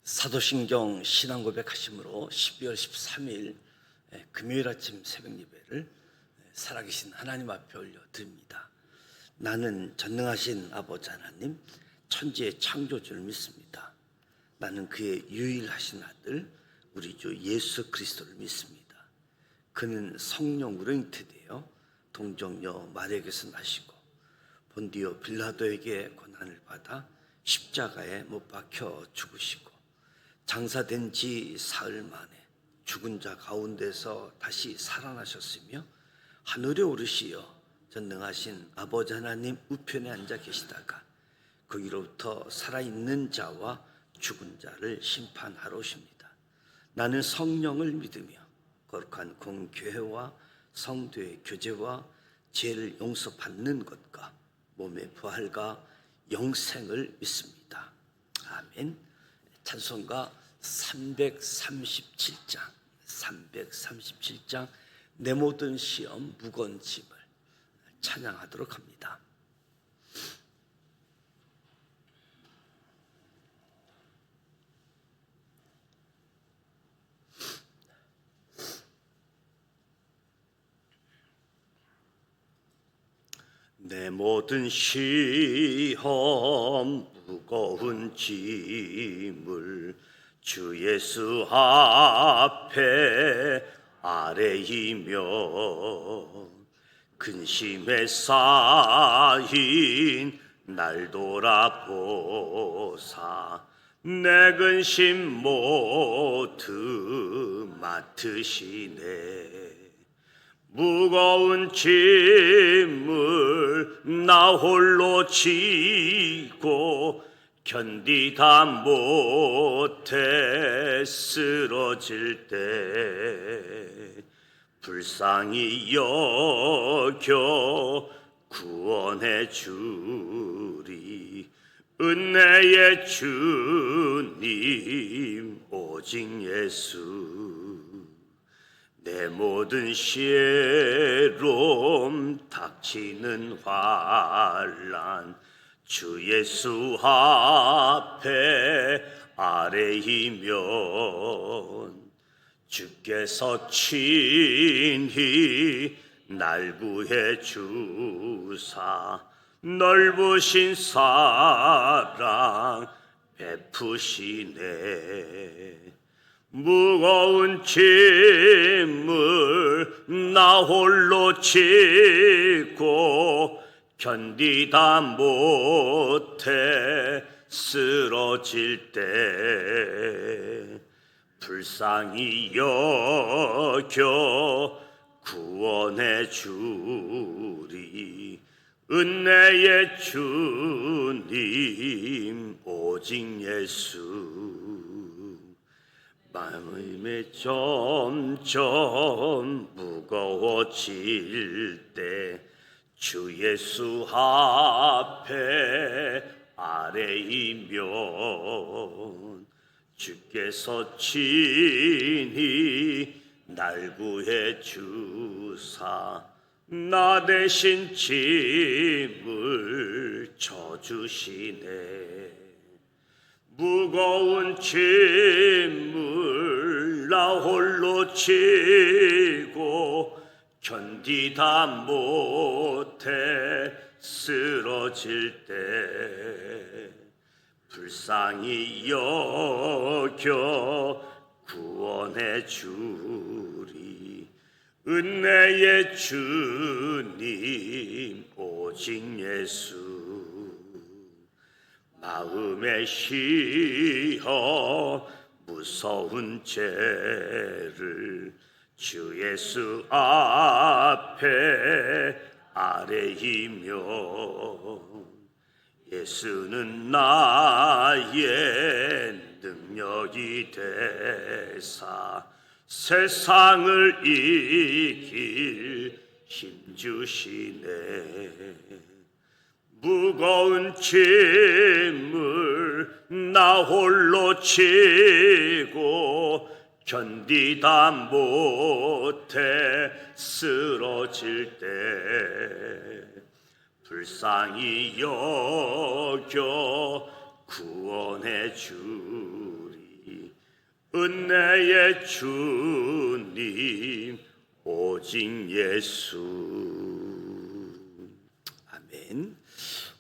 사도신경 신앙고백 하심으로 12월 13일 금요일 아침 새벽 예배를 살아계신 하나님 앞에 올려드립니다. 나는 전능하신 아버지 하나님, 천지의 창조주를 믿습니다. 나는 그의 유일하신 아들 우리 주 예수 그리스도를 믿습니다. 그는 성령으로 잉태되어 동정녀 마리아에게서 나시고 본디오 빌라도에게 고난을 받아 십자가에 못 박혀 죽으시고 장사된 지 사흘 만에 죽은 자 가운데서 다시 살아나셨으며 하늘에 오르시어 전능하신 아버지 하나님 우편에 앉아 계시다가 거기로부터 살아있는 자와 죽은 자를 심판하러 오십니다. 나는 성령을 믿으며 거룩한 공교회와 성도의 교제와 죄를 용서받는 것과 몸의 부활과 영생을 믿습니다. 아멘. 찬송가 337장 내 모든 시험 무거운 짐을 찬양하도록 합니다. 내 모든 시험 무거운 짐을 주 예수 앞에 아뢰이며 근심에 쌓인 날 돌아보사 내 근심 모두 맡으시네. 무거운 짐을 나 홀로 지고 견디다 못해 쓰러질 때 불쌍히 여겨 구원해 주리. 은혜의 주님 오직 예수. 내 모든 시에롬 닥치는 환난 주 예수 앞에 아뢰이면 주께서 친히 날 구해 주사 넓으신 사랑 베푸시네. 무거운 짐을 나 홀로 지고 견디다 못해 쓰러질 때 불쌍히 여겨 구원해 주리. 은혜의 주님 오직 예수. 마음이 점점 무거워질 때 주 예수 앞에 아뢰이면 주께서 친히 날 구해 주사 나 대신 짐을 져주시네. 무거운 짐을 나 홀로 지고 견디다 못해 쓰러질 때 불쌍히 여겨 구원해 주리. 은혜의 주님 오직 예수. 마음의 시험 무서운 죄를 주 예수 앞에 아뢰이면 예수는 나의 능력이 되사 세상을 이길 힘 주시네. 무거운 짐을 나 홀로 지고 견디다 못해 쓰러질 때 불쌍히 여겨 구원해 주리. 은혜의 주님 오직 예수. 아멘.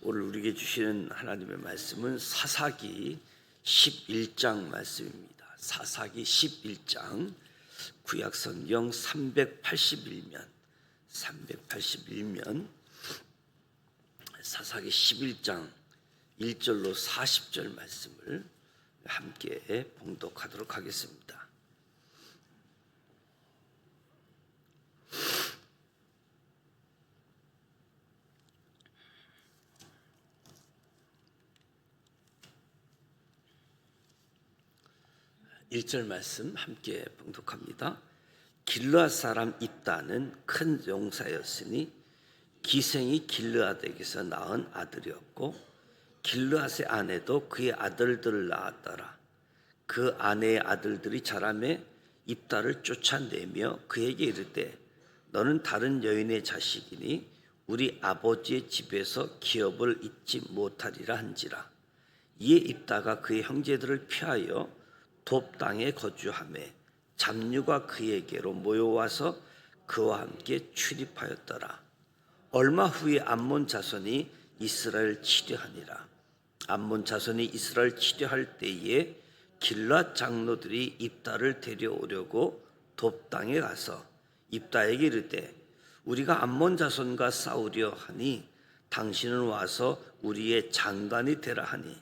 오늘 우리에게 주시는 하나님의 말씀은 사사기 11장 말씀입니다. 사사기 11장 구약성경 381면 사사기 11장 1절로 40절 말씀을 함께 봉독하도록 하겠습니다. (1절) 말씀 함께 봉독합니다. 길르앗 사람 입다는 큰 용사였으니 기생이 길르앗에게서 낳은 아들이었고 길르앗의 아내도 그의 아들들을 낳았더라. 그 아내의 아들들이 자라매 입다를 쫓아내며 그에게 이르되 너는 다른 여인의 자식이니 우리 아버지의 집에서 기업을 잊지 못하리라 한지라. 이에 입다가 그의 형제들을 피하여 돕 땅에 거주하매 잡류가 그에게로 모여와서 그와 함께 출입하였더라. 얼마 후에 암몬 자손이 이스라엘 치려하니라. 암몬 자손이 이스라엘 치려할 때에 길앗 장로들이 입다를 데려오려고 돕 땅에 가서 입다에게 이르되 우리가 암몬 자손과 싸우려 하니 당신은 와서 우리의 장관이 되라 하니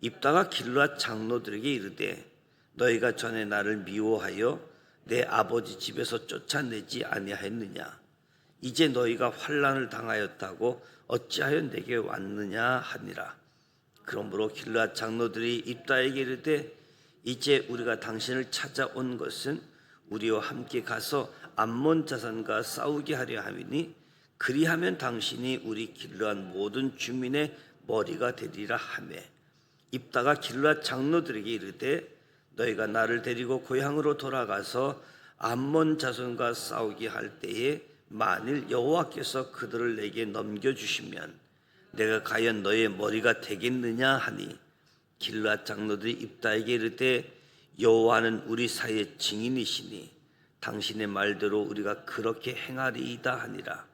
입다가 길앗 장로들에게 이르되 너희가 전에 나를 미워하여 내 아버지 집에서 쫓아내지 아니하였느냐. 이제 너희가 환난을 당하였다고 어찌하여 내게 왔느냐 하니라. 그러므로 길르앗 장로들이 입다에게 이르되 이제 우리가 당신을 찾아온 것은 우리와 함께 가서 암몬 자손과 싸우게 하려 함이니 그리하면 당신이 우리 길르앗 모든 주민의 머리가 되리라 하매 입다가 길르앗 장로들에게 이르되 너희가 나를 데리고 고향으로 돌아가서 암몬 자손과 싸우게 할 때에 만일 여호와께서 그들을 내게 넘겨주시면 내가 과연 너의 머리가 되겠느냐 하니 길르앗 장로들이 입다에게 이르되 여호와는 우리 사이의 증인이시니 당신의 말대로 우리가 그렇게 행하리이다 하니라.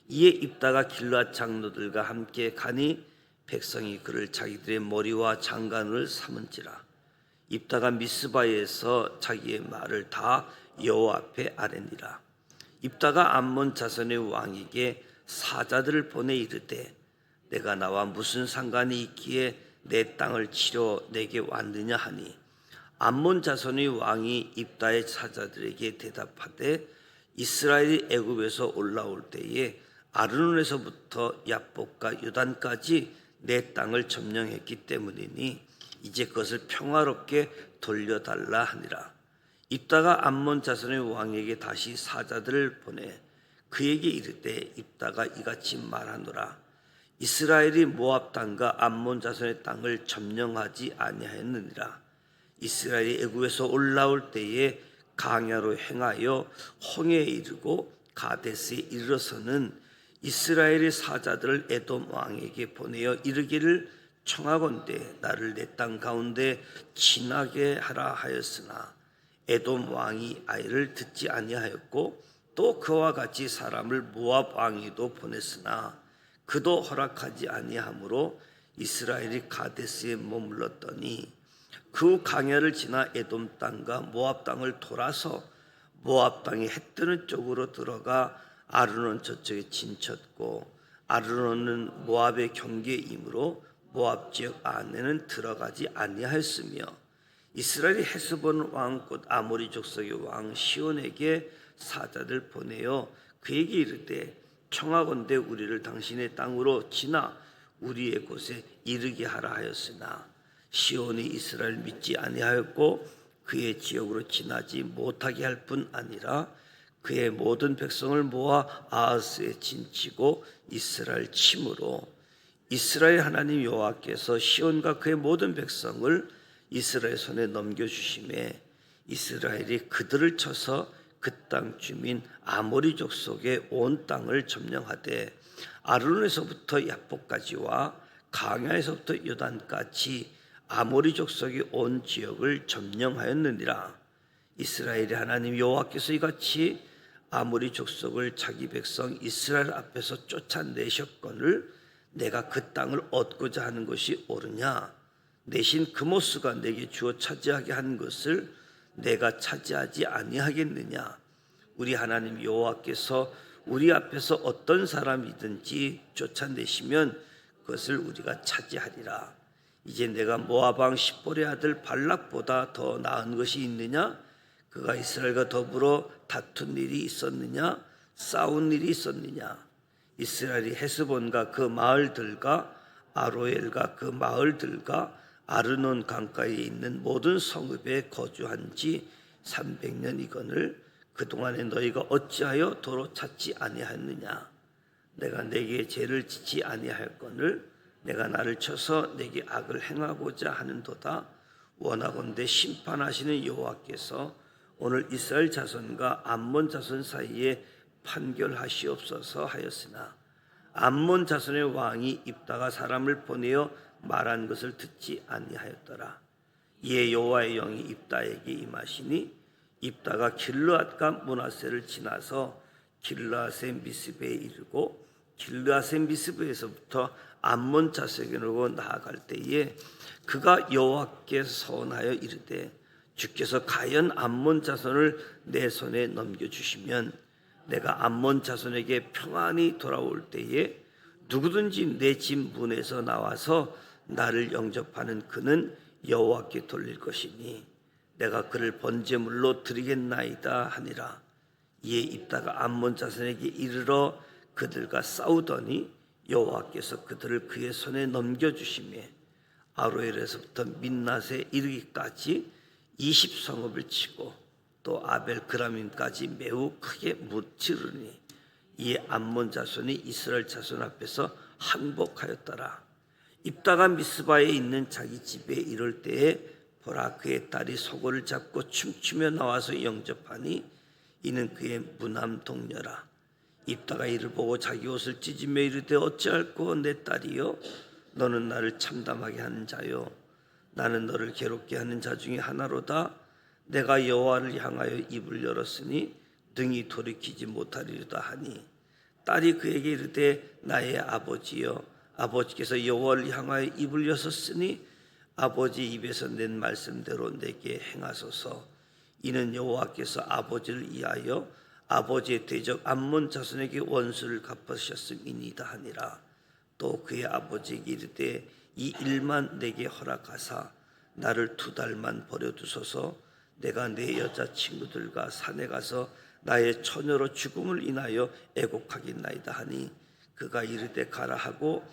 이에 입다가 길르앗 장로들과 함께 가니 백성이 그를 자기들의 머리와 장관을 삼은지라. 입다가 미스바에서 자기의 말을 다 여호와 앞에 아뢰니라. 입다가 암몬 자손의 왕에게 사자들을 보내 이르되 내가 나와 무슨 상관이 있기에 내 땅을 치러 내게 왔느냐 하니 암몬 자손의 왕이 입다의 사자들에게 대답하되 이스라엘이 애굽에서 올라올 때에 아르논에서부터 야복과 요단까지 내 땅을 점령했기 때문이니 이제 그것을 평화롭게 돌려달라 하니라. 입다가 암몬 자손의 왕에게 다시 사자들을 보내 그에게 이르되 입다가 이같이 말하노라. 이스라엘이 모압 땅과 암몬 자손의 땅을 점령하지 아니하였느니라. 이스라엘이 애굽에서 올라올 때에 강야로 행하여 홍해에 이르고 가데스에 이르러서는 이스라엘의 사자들을 에돔 왕에게 보내어 이르기를 청하건대 나를 내 땅 가운데 지나게 하라 하였으나 에돔 왕이 아이를 듣지 아니하였고 또 그와 같이 사람을 모압 왕에게도 보냈으나 그도 허락하지 아니하므로 이스라엘이 가데스에 머물렀더니 그 강야를 지나 에돔 땅과 모압 땅을 돌아서 모압 땅의 해 뜨는 쪽으로 들어가 아르논 저쪽에 진쳤고 아르논은 모압의 경계이므로 모압 지역 안에는 들어가지 아니하였으며 이스라엘이 헤스본 왕 곧 아모리 족속의 왕 시온에게 사자들 보내어 그에게 이르되 청하건대 우리를 당신의 땅으로 지나 우리의 곳에 이르게 하라 하였으나 시온이 이스라엘 믿지 아니하였고 그의 지역으로 지나지 못하게 할 뿐 아니라 그의 모든 백성을 모아 아하스에 진치고 이스라엘 침으로 이스라엘 하나님 여호와께서 시온과 그의 모든 백성을 이스라엘 손에 넘겨주심에 이스라엘이 그들을 쳐서 그 땅 주민 아모리 족속의 온 땅을 점령하되 아르논에서부터 야복까지와 강야에서부터 요단까지 아모리 족속이 온 지역을 점령하였느니라. 이스라엘의 하나님 여호와께서 이같이 아모리 족속을 자기 백성 이스라엘 앞에서 쫓아내셨거늘 내가 그 땅을 얻고자 하는 것이 옳으냐? 내신 그모스가 내게 주어 차지하게 한 것을 내가 차지하지 아니하겠느냐? 우리 하나님 여호와께서 우리 앞에서 어떤 사람이든지 쫓아내시면 그것을 우리가 차지하리라. 이제 내가 모압 왕 십볼의 아들 발락보다 더 나은 것이 있느냐? 그가 이스라엘과 더불어 다툰 일이 있었느냐? 싸운 일이 있었느냐? 이스라엘이 헤스본과 그 마을들과 아로엘과 그 마을들과 아르논 강가에 있는 모든 성읍에 거주한 지 300년이거늘 그동안에 너희가 어찌하여 도로 찾지 아니하였느냐? 내가 내게 죄를 짓지 아니하였거늘 내가 나를 쳐서 내게 악을 행하고자 하는도다. 원하건대 심판하시는 여호와께서 오늘 이스라엘 자손과 암몬 자손 사이에 판결하시옵소서 하였으나 암몬 자손의 왕이 입다가 사람을 보내어 말한 것을 듣지 아니하였더라. 이에 여호와의 영이 입다에게 임하시니 입다가 길르앗과 므낫세를 지나서 길르앗의 미스베에 이르고 길르앗의 미스베에서부터 암몬 자손에게로 나아갈 때에 그가 여호와께 서원하여 이르되 주께서 가연 암몬 자손을 내 손에 넘겨주시면 내가 암몬 자손에게 평안히 돌아올 때에 누구든지 내 집 문에서 나와서 나를 영접하는 그는 여호와께 돌릴 것이니 내가 그를 번제물로 드리겠나이다 하니라. 이에 입다가 암몬 자손에게 이르러 그들과 싸우더니 여호와께서 그들을 그의 손에 넘겨주시매 아로엘에서부터 민낫에 이르기까지 20성읍을 치고 또 아벨 그라밈까지 매우 크게 무찌르니 이에 암몬 자손이 이스라엘 자손 앞에서 항복하였더라. 입다가 미스바에 있는 자기 집에 이를 때에 보라 그의 딸이 소고를 잡고 춤추며 나와서 영접하니 이는 그의 무남 동료라. 입다가 이를 보고 자기 옷을 찢으며 이르되 어찌할꼬 내 딸이여 너는 나를 참담하게 하는 자요 나는 너를 괴롭게 하는 자 중에 하나로다. 내가 여호와를 향하여 입을 열었으니 등이 돌이키지 못하리로다 하니 딸이 그에게 이르되 나의 아버지여 아버지께서 여호와를 향하여 입을 여셨으니 아버지 입에서 낸 말씀대로 내게 행하소서. 이는 여호와께서 아버지를 위하여 아버지의 대적 암몬 자손에게 원수를 갚으셨음이니이다 하니라. 또 그의 아버지에게 이르되 이 일만 내게 허락하사 나를 2달만 버려두소서. 내가 내 여자친구들과 산에 가서 나의 처녀로 죽음을 인하여 애곡하겠나이다 하니 그가 이르되 가라 하고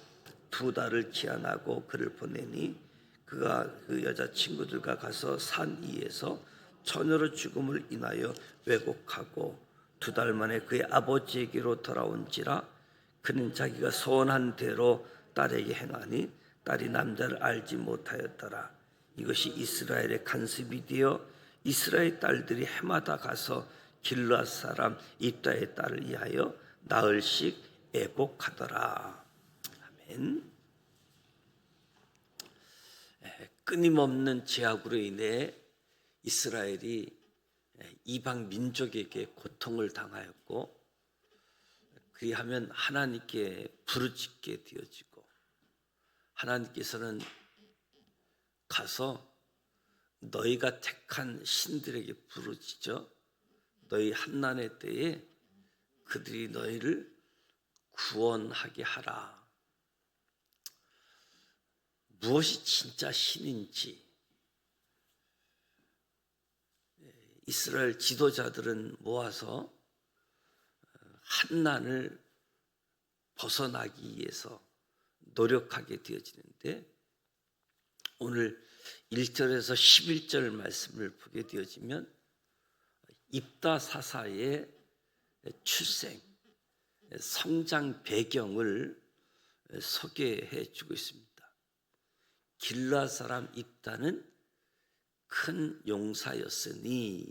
2달을 기한하고 그를 보내니 그가 그 여자친구들과 가서 산 위에서 처녀로 죽음을 인하여 왜곡하고 2달 만에 그의 아버지에게로 돌아온지라. 그는 자기가 소원한 대로 딸에게 행하니 딸이 남자를 알지 못하였더라. 이것이 이스라엘의 간습이 되어 이스라엘 딸들이 해마다 가서 길르앗 사람 입다의 딸을 위하여 나흘씩 애곡하더라. 아멘. 끊임없는 제약으로 인해 이스라엘이 이방 민족에게 고통을 당하였고 그리하면 하나님께 부르짖게 되어지고 하나님께서는 가서 너희가 택한 신들에게 부르짖어 너희 환난의 때에 그들이 너희를 구원하게 하라. 무엇이 진짜 신인지 이스라엘 지도자들은 모아서 환난을 벗어나기 위해서 노력하게 되어지는데 오늘 1절에서 11절 말씀을 보게 되어지면 입다 사사의 출생, 성장 배경을 소개해 주고 있습니다. 길르앗 사람 입다는 큰 용사였으니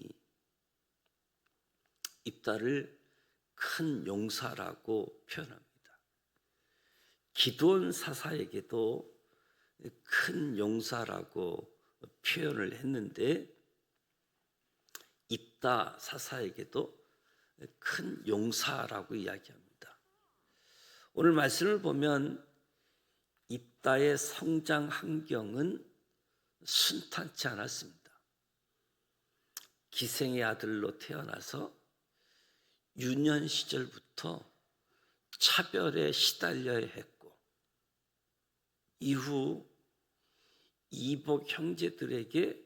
입다를 큰 용사라고 표현합니다. 기드온 사사에게도 큰 용사라고 표현을 했는데 입다 사사에게도 큰 용사라고 이야기합니다. 오늘 말씀을 보면 입다의 성장 환경은 순탄치 않았습니다. 기생의 아들로 태어나서 유년 시절부터 차별에 시달려야 했고 이후 이복 형제들에게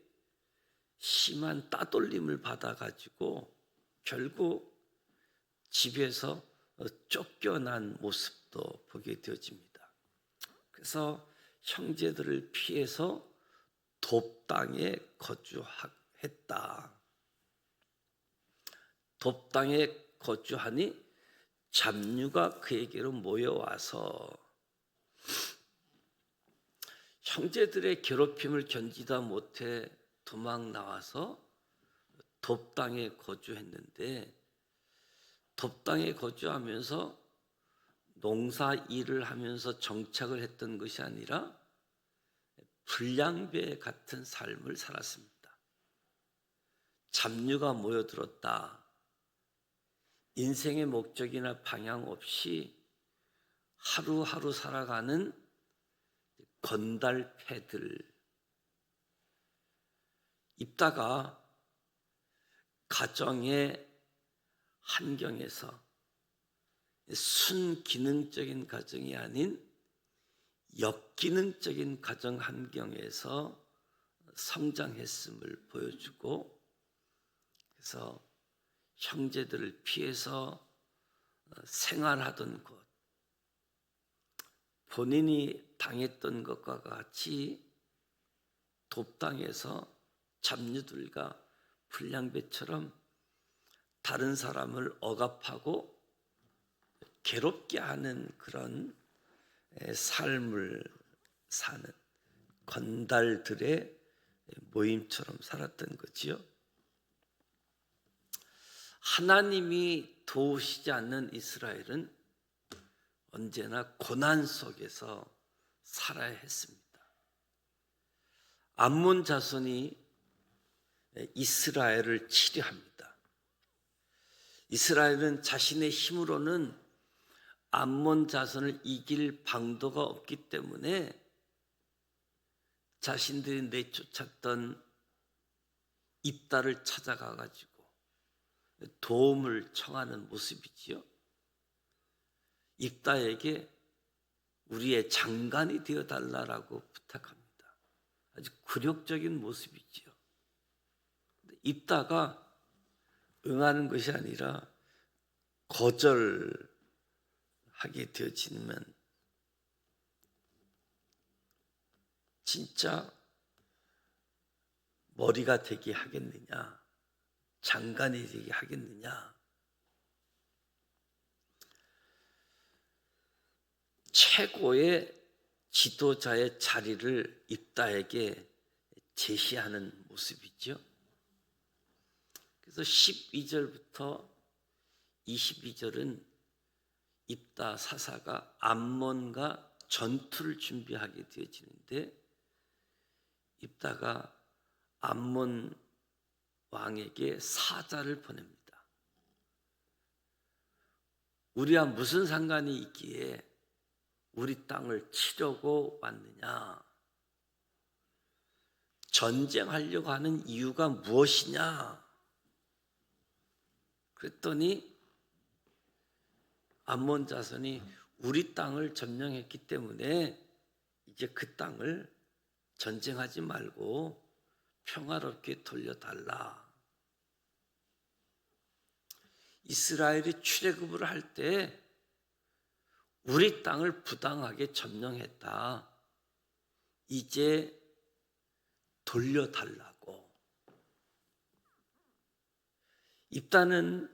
심한 따돌림을 받아가지고 결국 집에서 쫓겨난 모습도 보게 되어집니다. 그래서 형제들을 피해서 돕당에 거주했다. 돕당에 거주하니 잡류가 그에게로 모여와서 형제들의 괴롭힘을 견디다 못해 도망 나와서 돕당에 거주했는데 돕당에 거주하면서 농사 일을 하면서 정착을 했던 것이 아니라 불량배 같은 삶을 살았습니다. 잡류가 모여들었다. 인생의 목적이나 방향 없이 하루하루 살아가는 건달패들. 입다가 가정의 환경에서 순기능적인 가정이 아닌 역기능적인 가정 환경에서 성장했음을 보여주고, 그래서 형제들을 피해서 생활하던 곳, 본인이 당했던 것과 같이 돕당에서 잡류들과 불량배처럼 다른 사람을 억압하고 괴롭게 하는 그런 삶을 사는 건달들의 모임처럼 살았던 거지요. 하나님이 도우시지 않는 이스라엘은 언제나 고난 속에서 살아야 했습니다. 암몬 자손이 이스라엘을 치려합니다. 이스라엘은 자신의 힘으로는 암몬 자손을 이길 방도가 없기 때문에 자신들이 내쫓았던 입다를 찾아가 가지고 도움을 청하는 모습이지요. 입다에게 우리의 장관이 되어달라고 부탁합니다. 아주 굴욕적인 모습이지요. 입다가 응하는 것이 아니라 거절하게 되어지면 진짜 머리가 되게 하겠느냐, 장관이 되게 하겠느냐. 최고의 지도자의 자리를 입다에게 제시하는 모습이죠. 그래서 12절부터 22절은 입다 사사가 암몬과 전투를 준비하게 되어지는데, 입다가 암몬 왕에게 사자를 보냅니다. 우리와 무슨 상관이 있기에 우리 땅을 치려고 왔느냐? 전쟁하려고 하는 이유가 무엇이냐? 그랬더니 암몬 자손이 우리 땅을 점령했기 때문에 이제 그 땅을 전쟁하지 말고 평화롭게 돌려달라. 이스라엘이 출애굽을 할 때 우리 땅을 부당하게 점령했다. 이제 돌려달라고. 입다는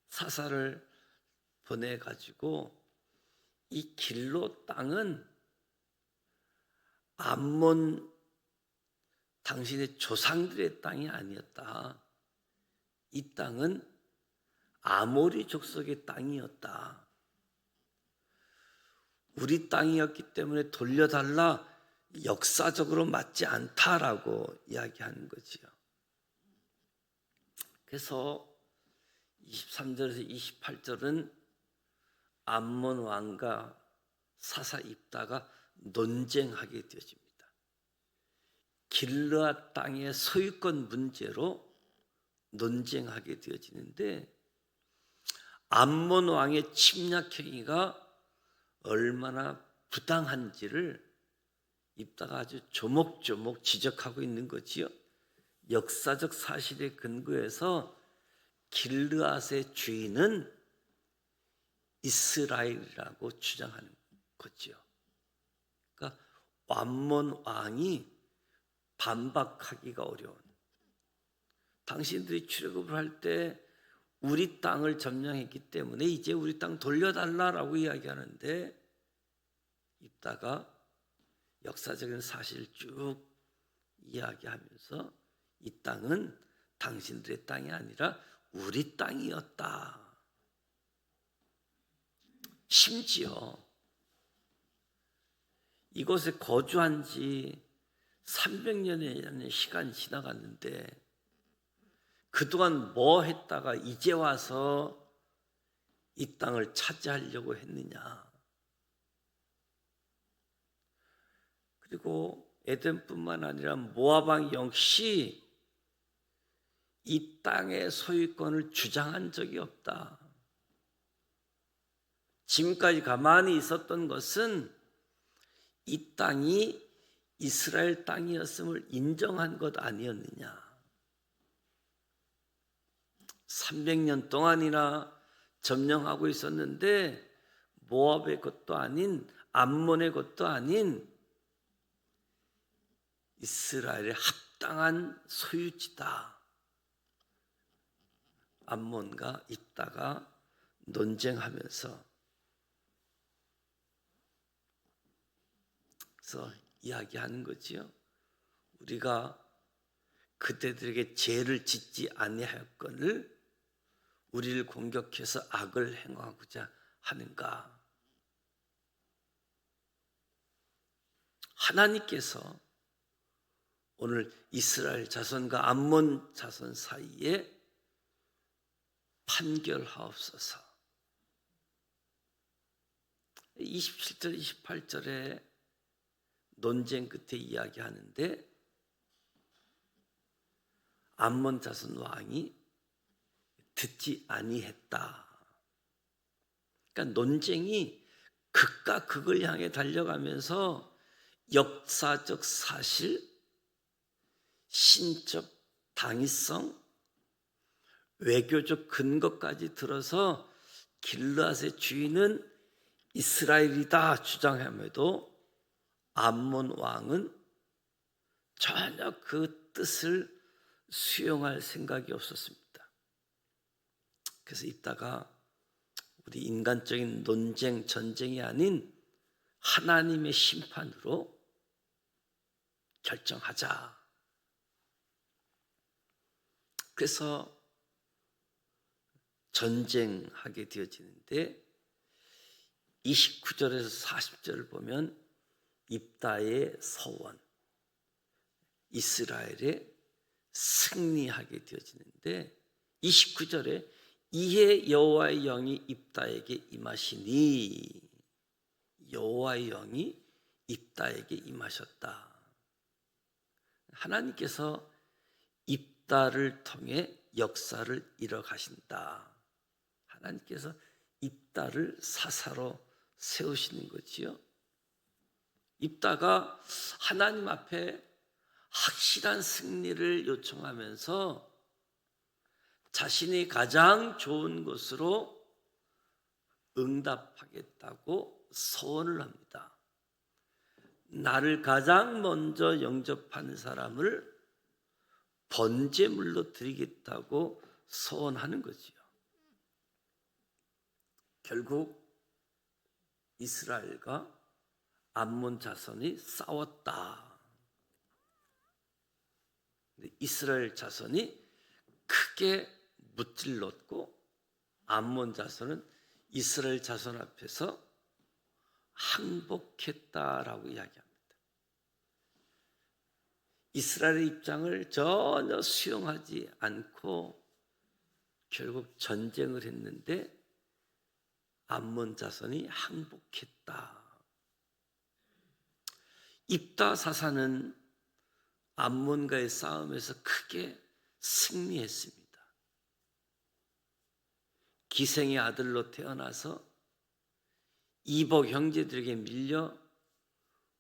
사사를 보내가지고 이 길로 땅은 암몬 당신의 조상들의 땅이 아니었다. 이 땅은 아모리 족속의 땅이었다. 우리 땅이었기 때문에 돌려달라, 역사적으로 맞지 않다라고 이야기하는 거지요. 그래서 23절에서 28절은 암몬 왕과 사사 입다가 논쟁하게 되어집니다. 길르앗 땅의 소유권 문제로 논쟁하게 되어지는데, 암몬 왕의 침략 행위가 얼마나 부당한지를 입다가 아주 조목조목 지적하고 있는 거지요. 역사적 사실에 근거해서 길르앗의 주인은 이스라엘이라고 주장하는 거지요. 그러니까 암몬 왕이 반박하기가 어려운, 당신들이 출애굽을 할 때 우리 땅을 점령했기 때문에 이제 우리 땅 돌려달라라고 이야기하는데, 입다가 역사적인 사실을 쭉 이야기하면서 이 땅은 당신들의 땅이 아니라 우리 땅이었다. 심지어 이곳에 거주한 지 300년이라는 시간이 지나갔는데 그동안 뭐 했다가 이제 와서 이 땅을 차지하려고 했느냐. 그리고 에덴뿐만 아니라 모압 왕 역시 이 땅의 소유권을 주장한 적이 없다. 지금까지 가만히 있었던 것은 이 땅이 이스라엘 땅이었음을 인정한 것 아니었느냐. 300년 동안이나 점령하고 있었는데 모압의 것도 아닌, 암몬의 것도 아닌 이스라엘의 합당한 소유지다. 암몬과 입다가 논쟁하면서 그래서 이야기하는 거지요. 우리가 그대들에게 죄를 짓지 아니하였거늘 우리를 공격해서 악을 행하고자 하는가. 하나님께서 오늘 이스라엘 자손과 암몬 자손 사이에 판결하옵소서. 27절 28절에 논쟁 끝에 이야기하는데, 암몬 자손 왕이 듣지 아니했다. 그러니까 논쟁이 극과 극을 향해 달려가면서 역사적 사실, 신적 당위성, 외교적 근거까지 들어서 길르앗의 주인은 이스라엘이다 주장함에도 암몬 왕은 전혀 그 뜻을 수용할 생각이 없었습니다. 그래서 입다가 우리 인간적인 논쟁, 전쟁이 아닌 하나님의 심판으로 결정하자. 그래서 전쟁하게 되어지는데 29절에서 40절을 보면 입다의 서원, 이스라엘의 승리하게 되어지는데 29절에 이에 여호와의 영이 입다에게 임하시니, 여호와의 영이 입다에게 임하셨다. 하나님께서 입다를 통해 역사를 이뤄가신다. 하나님께서 입다를 사사로 세우시는 거지요. 입다가 하나님 앞에 확실한 승리를 요청하면서 자신이 가장 좋은 것으로 응답하겠다고 서원을 합니다. 나를 가장 먼저 영접하는 사람을 번제물로 드리겠다고 서원하는 거지요. 결국 이스라엘과 암몬 자손이 싸웠다. 이스라엘 자손이 크게 무찔렀고 암몬 자손은 이스라엘 자손 앞에서 항복했다라고 이야기합니다. 이스라엘의 입장을 전혀 수용하지 않고 결국 전쟁을 했는데 암몬 자손이 항복했다. 입다 사사는 암몬과의 싸움에서 크게 승리했습니다. 기생의 아들로 태어나서 이복 형제들에게 밀려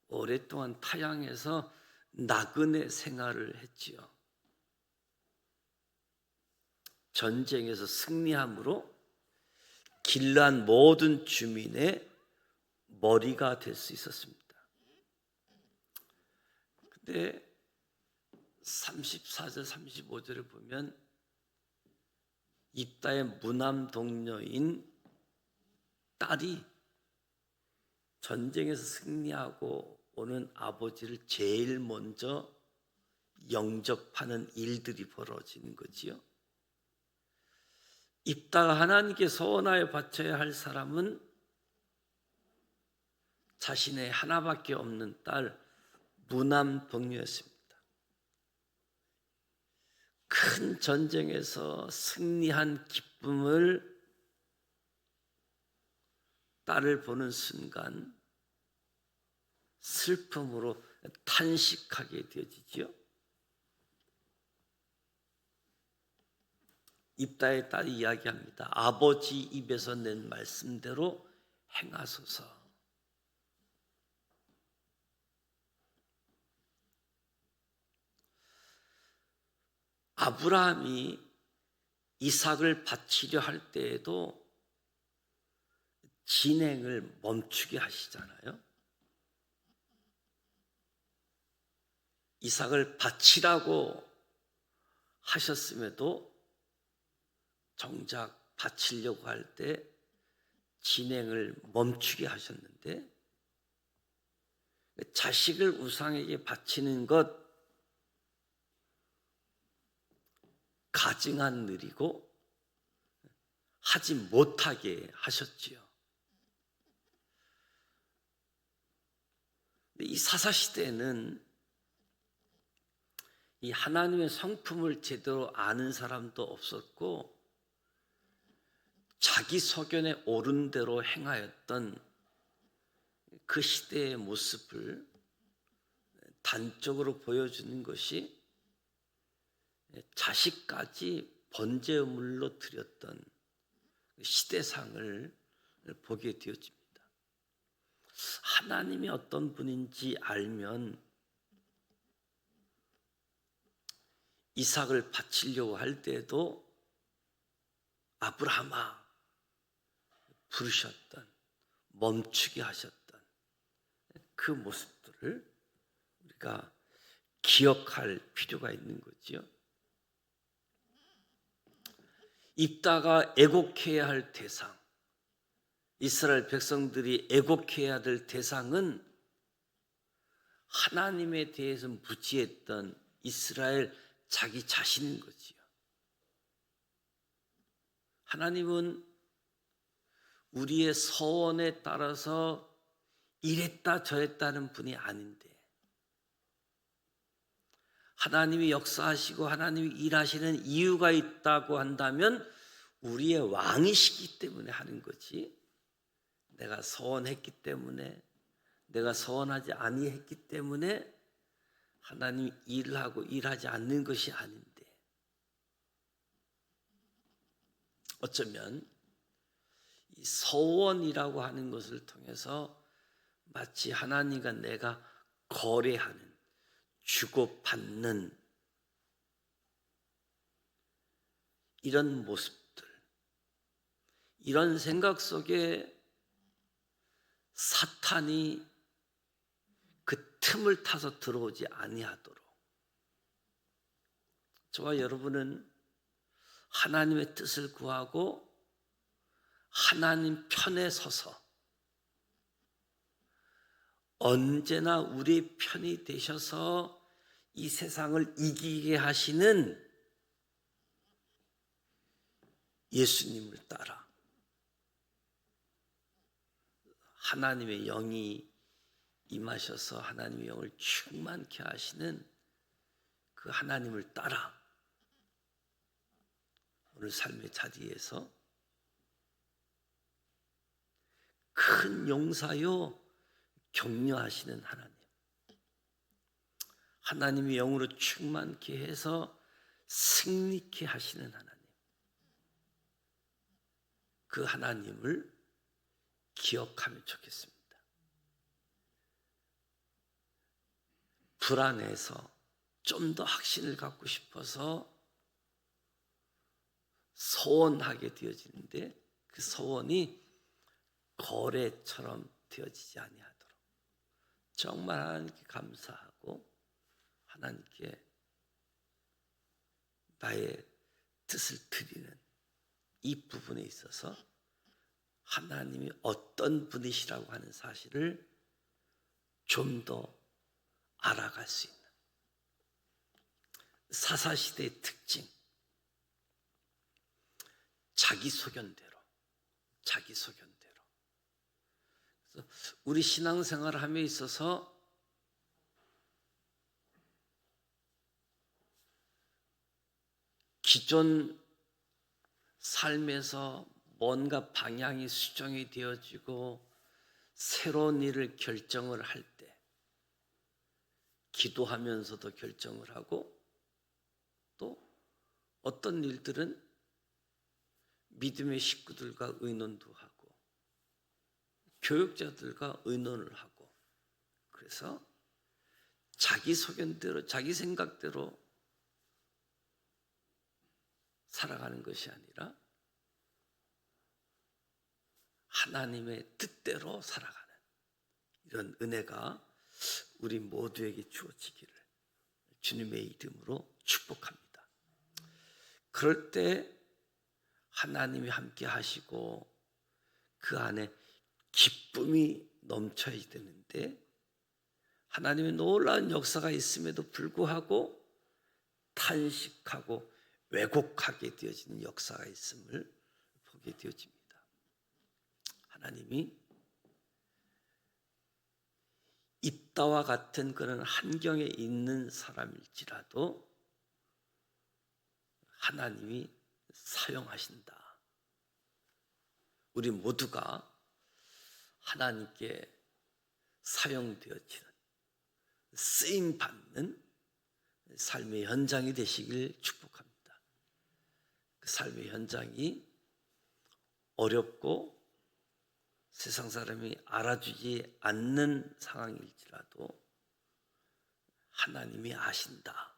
오랫동안 타향해서 나그네 생활을 했지요. 전쟁에서 승리함으로 길르앗 모든 주민의 머리가 될 수 있었습니다. 근데 34절 35절을 보면 입다의 무남 동료인 딸이 전쟁에서 승리하고 오는 아버지를 제일 먼저 영접하는 일들이 벌어지는 거지요. 입다가 하나님께 소원하여 바쳐야 할 사람은 자신의 하나밖에 없는 딸 무남 동료였습니다. 큰 전쟁에서 승리한 기쁨을 딸을 보는 순간 슬픔으로 탄식하게 되어지지요. 입다의 딸이 이야기합니다. 아버지 입에서 낸 말씀대로 행하소서. 아브라함이 이삭을 바치려 할 때에도 진행을 멈추게 하시잖아요. 이삭을 바치라고 하셨음에도 정작 바치려고 할 때 진행을 멈추게 하셨는데, 자식을 우상에게 바치는 것 가증한 일이고 하지 못하게 하셨지요. 이 사사시대에는 이 하나님의 성품을 제대로 아는 사람도 없었고 자기 소견에 옳은 대로 행하였던 그 시대의 모습을 단적으로 보여주는 것이 자식까지 번제물로 드렸던 시대상을 보게 되어집니다. 하나님이 어떤 분인지 알면 이삭을 바치려고 할 때에도 아브라함아 부르셨던, 멈추게 하셨던 그 모습들을 우리가 기억할 필요가 있는 거지요. 입다가 애곡해야 할 대상, 이스라엘 백성들이 애곡해야 될 대상은 하나님에 대해서 무지했던 이스라엘 자기 자신인 거지요. 하나님은 우리의 서원에 따라서 이랬다 저랬다는 분이 아닌데, 하나님이 역사하시고 하나님이 일하시는 이유가 있다고 한다면 우리의 왕이시기 때문에 하는 거지, 내가 서원했기 때문에, 내가 서원하지 아니했기 때문에 하나님이 일을 하고 일하지 않는 것이 아닌데, 어쩌면 이 서원이라고 하는 것을 통해서 마치 하나님과 내가 거래하는, 주고받는 이런 모습들, 이런 생각 속에 사탄이 그 틈을 타서 들어오지 아니하도록 저와 여러분은 하나님의 뜻을 구하고 하나님 편에 서서 언제나 우리의 편이 되셔서 이 세상을 이기게 하시는 예수님을 따라 하나님의 영이 임하셔서 하나님의 영을 충만케 하시는 그 하나님을 따라 오늘 삶의 자리에서 큰 용사요 격려하시는 하나님, 하나님의 영으로 충만케 해서 승리케 하시는 하나님, 그 하나님을 기억하면 좋겠습니다. 불안해서 좀 더 확신을 갖고 싶어서 소원하게 되어지는데 그 소원이 거래처럼 되어지지 아니하도록 정말 하나님께 감사하고 하나님께 나의 뜻을 드리는 이 부분에 있어서 하나님이 어떤 분이시라고 하는 사실을 좀 더 알아갈 수 있는 사사시대의 특징, 자기소견대로. 그래서 우리 신앙생활을 함에 있어서 기존 삶에서 뭔가 방향이 수정이 되어지고 새로운 일을 결정을 할 때 기도하면서도 결정을 하고 또 어떤 일들은 믿음의 식구들과 의논도 하고 교육자들과 의논을 하고 그래서 자기 소견대로 자기 생각대로 살아가는 것이 아니라 하나님의 뜻대로 살아가는 이런 은혜가 우리 모두에게 주어지기를 주님의 이름으로 축복합니다. 그럴 때 하나님이 함께 하시고 그 안에 기쁨이 넘쳐야 되는데 하나님의 놀라운 역사가 있음에도 불구하고 탄식하고 왜곡하게 되어지는 역사가 있음을 보게 되어집니다. 하나님이 입다와 같은 그런 환경에 있는 사람일지라도 하나님이 사용하신다. 우리 모두가 하나님께 사용되어지는 쓰임받는 삶의 현장이 되시길 축복합니다. 그 삶의 현장이 어렵고 세상 사람이 알아주지 않는 상황일지라도 하나님이 아신다.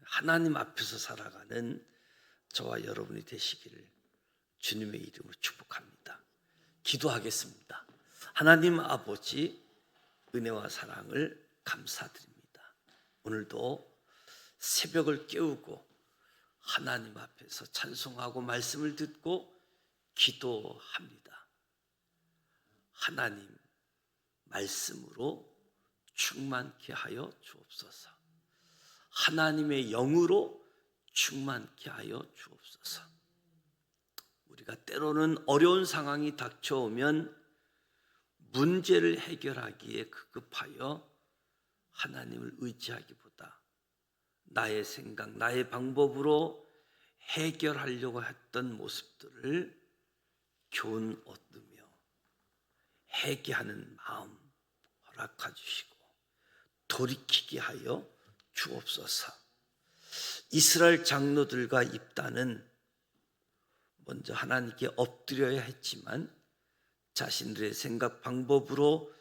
하나님 앞에서 살아가는 저와 여러분이 되시기를 주님의 이름으로 축복합니다. 기도하겠습니다. 하나님 아버지 은혜와 사랑을 감사드립니다. 오늘도 새벽을 깨우고 하나님 앞에서 찬송하고 말씀을 듣고 기도합니다. 하나님 말씀으로 충만케 하여 주옵소서. 하나님의 영으로 충만케 하여 주옵소서. 우리가 때로는 어려운 상황이 닥쳐오면 문제를 해결하기에 급급하여 하나님을 의지하기보다 나의 생각, 나의 방법으로 해결하려고 했던 모습들을 교훈 얻으며 회개하는 마음 허락해 주시고 돌이키게 하여 주옵소서. 이스라엘 장로들과 입다는 먼저 하나님께 엎드려야 했지만 자신들의 생각 방법으로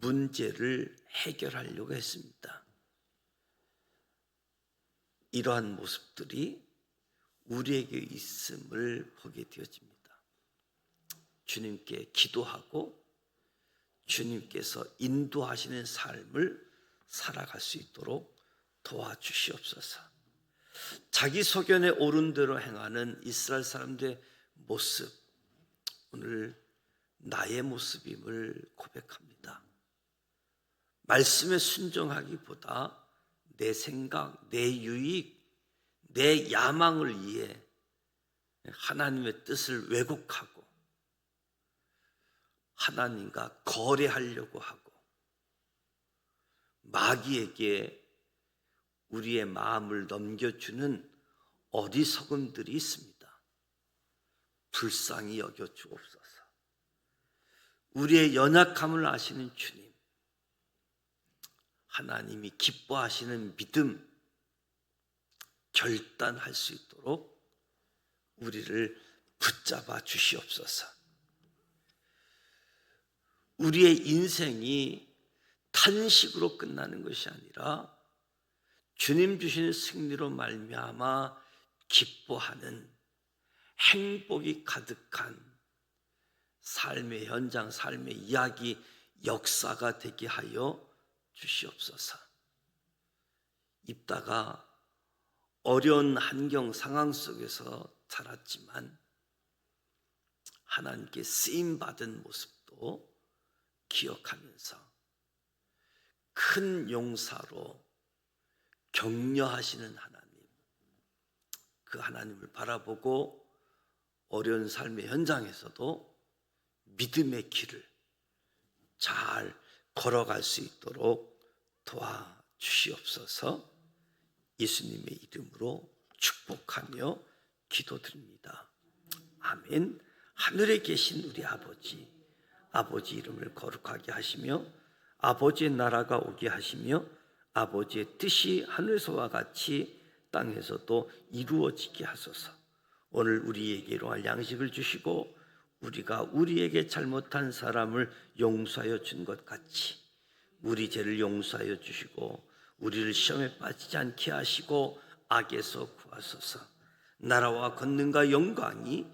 문제를 해결하려고 했습니다. 이러한 모습들이 우리에게 있음을 보게 되어집니다. 주님께 기도하고 주님께서 인도하시는 삶을 살아갈 수 있도록 도와주시옵소서. 자기 소견에 옳은 대로 행하는 이스라엘 사람들의 모습, 오늘 나의 모습임을 고백합니다. 말씀에 순종하기보다 내 생각, 내 유익, 내 야망을 위해 하나님의 뜻을 왜곡하고 하나님과 거래하려고 하고 마귀에게 우리의 마음을 넘겨주는 어리석음들이 있습니다. 불쌍히 여겨 주옵소서. 우리의 연약함을 아시는 주님, 하나님이 기뻐하시는 믿음 결단할 수 있도록 우리를 붙잡아 주시옵소서. 우리의 인생이 탄식으로 끝나는 것이 아니라 주님 주신 승리로 말미암아 기뻐하는 행복이 가득한 삶의 현장, 삶의 이야기, 역사가 되게 하여 주시옵소서. 입다가 어려운 환경 상황 속에서 자랐지만 하나님께 쓰임받은 모습도 기억하면서 큰 용사로 격려하시는 하나님, 그 하나님을 바라보고 어려운 삶의 현장에서도 믿음의 길을 잘 걸어갈 수 있도록 도와주시옵소서. 예수님의 이름으로 축복하며 기도드립니다. 아멘. 하늘에 계신 우리 아버지, 아버지 이름을 거룩하게 하시며 아버지의 나라가 오게 하시며 아버지의 뜻이 하늘에서와 같이 땅에서도 이루어지게 하소서. 오늘 우리에게 일용할 양식을 주시고 우리가 우리에게 잘못한 사람을 용서하여 준 것 같이 우리 죄를 용서하여 주시고 우리를 시험에 빠지지 않게 하시고 악에서 구하소서. 나라와 권능과 영광이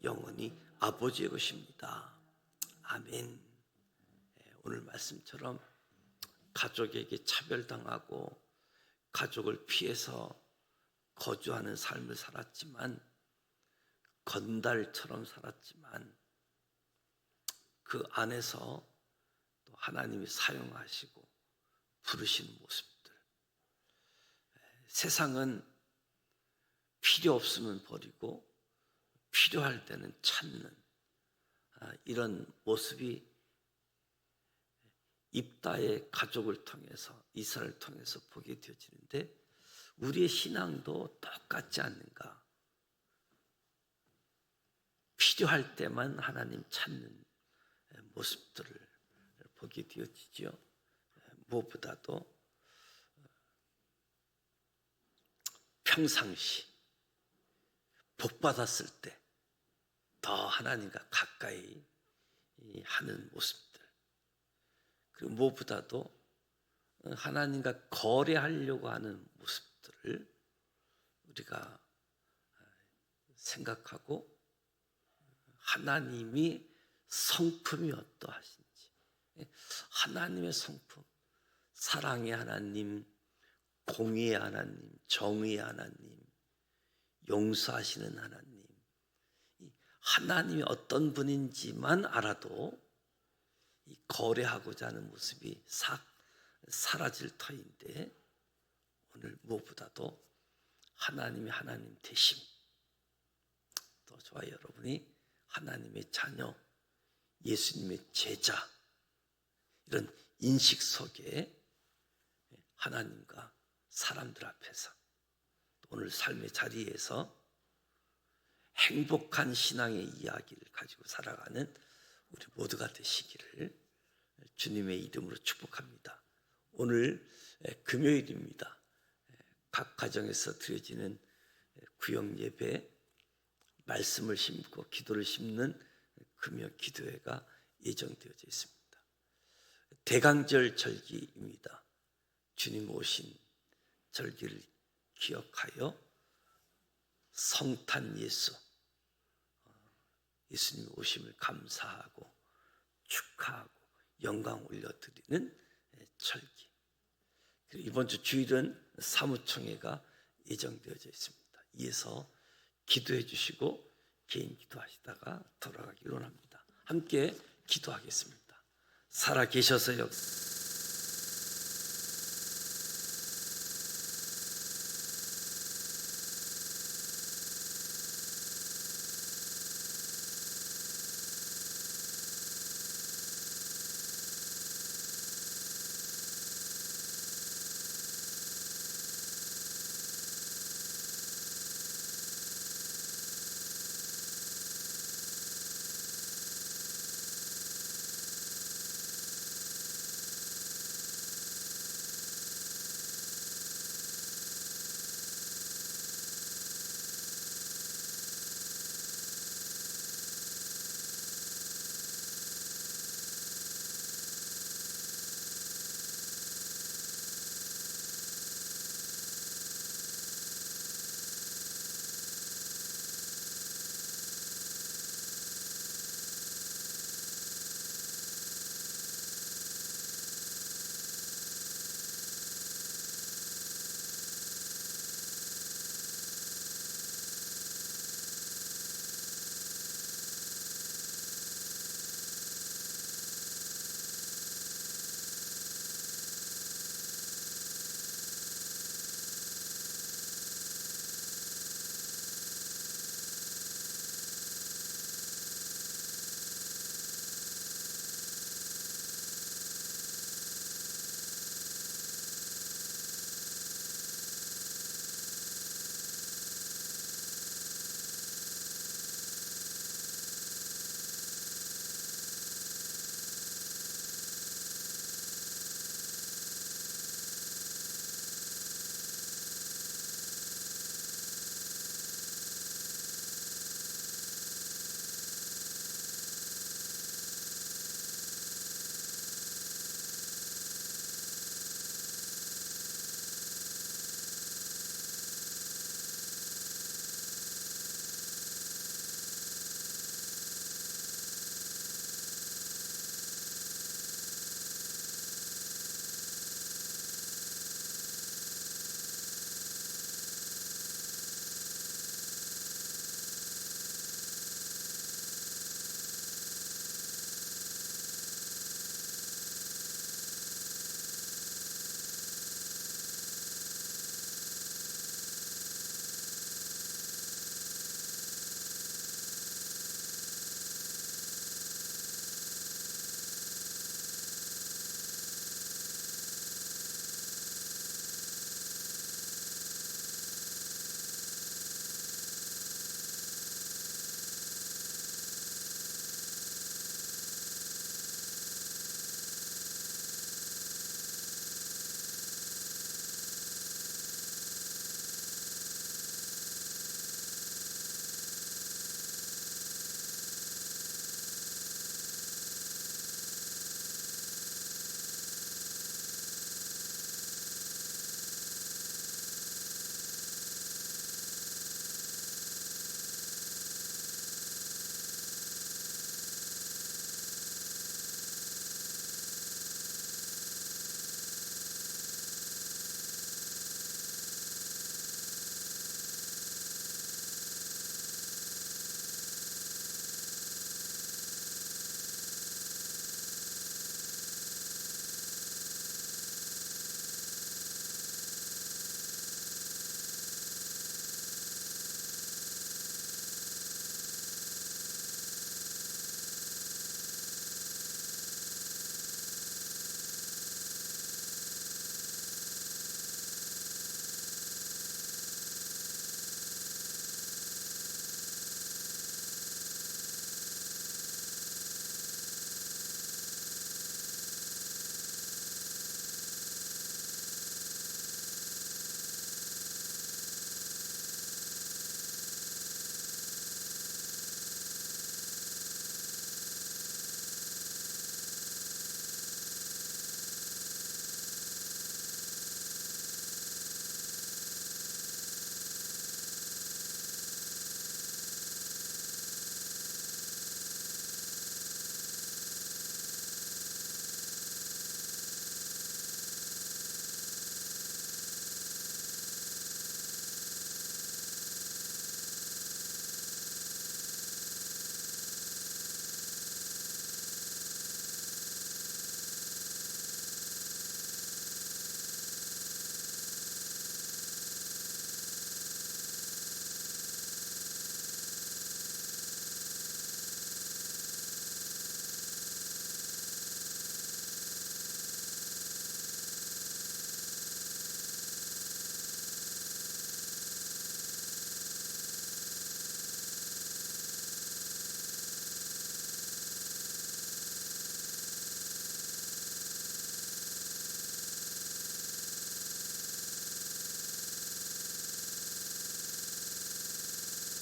영원히 아버지의 것입니다. 아멘. 오늘 말씀처럼 가족에게 차별당하고 가족을 피해서 거주하는 삶을 살았지만 건달처럼 살았지만 그 안에서 또 하나님이 사용하시고 부르시는 모습들, 세상은 필요 없으면 버리고 필요할 때는 찾는 이런 모습이 입다의 가족을 통해서 이스라엘을 통해서 보게 되어지는데 우리의 신앙도 똑같지 않는가? 필요할 때만 하나님 찾는 모습들을 보게 되어지죠. 무엇보다도 평상시 복 받았을 때 더 하나님과 가까이 하는 모습들, 그리고 무엇보다도 하나님과 거래하려고 하는 모습들을 우리가 생각하고 하나님이 성품이 어떠하신지, 하나님의 성품, 사랑의 하나님, 공의의 하나님, 정의의 하나님, 용서하시는 하나님, 하나님이 어떤 분인지만 알아도 이 거래하고자 하는 모습이 사라질 터인데 오늘 무엇보다도 하나님이 하나님 되심, 또 저와 여러분이 하나님의 자녀, 예수님의 제자, 이런 인식 속에 하나님과 사람들 앞에서 오늘 삶의 자리에서 행복한 신앙의 이야기를 가지고 살아가는 우리 모두가 되시기를 주님의 이름으로 축복합니다. 오늘 금요일입니다. 각 가정에서 드려지는 구역 예배, 말씀을 심고 기도를 심는 금요 기도회가 예정되어져 있습니다. 대강절 절기입니다. 주님 오신 절기를 기억하여 성탄 예수님 오심을 감사하고 축하하고 영광 올려드리는 절기. 그리고 이번 주 주일은 사무총회가 예정되어져 있습니다. 이어서 기도해 주시고 개인 기도하시다가 돌아가기로 합니다. 함께 기도하겠습니다. 살아계셔서 역사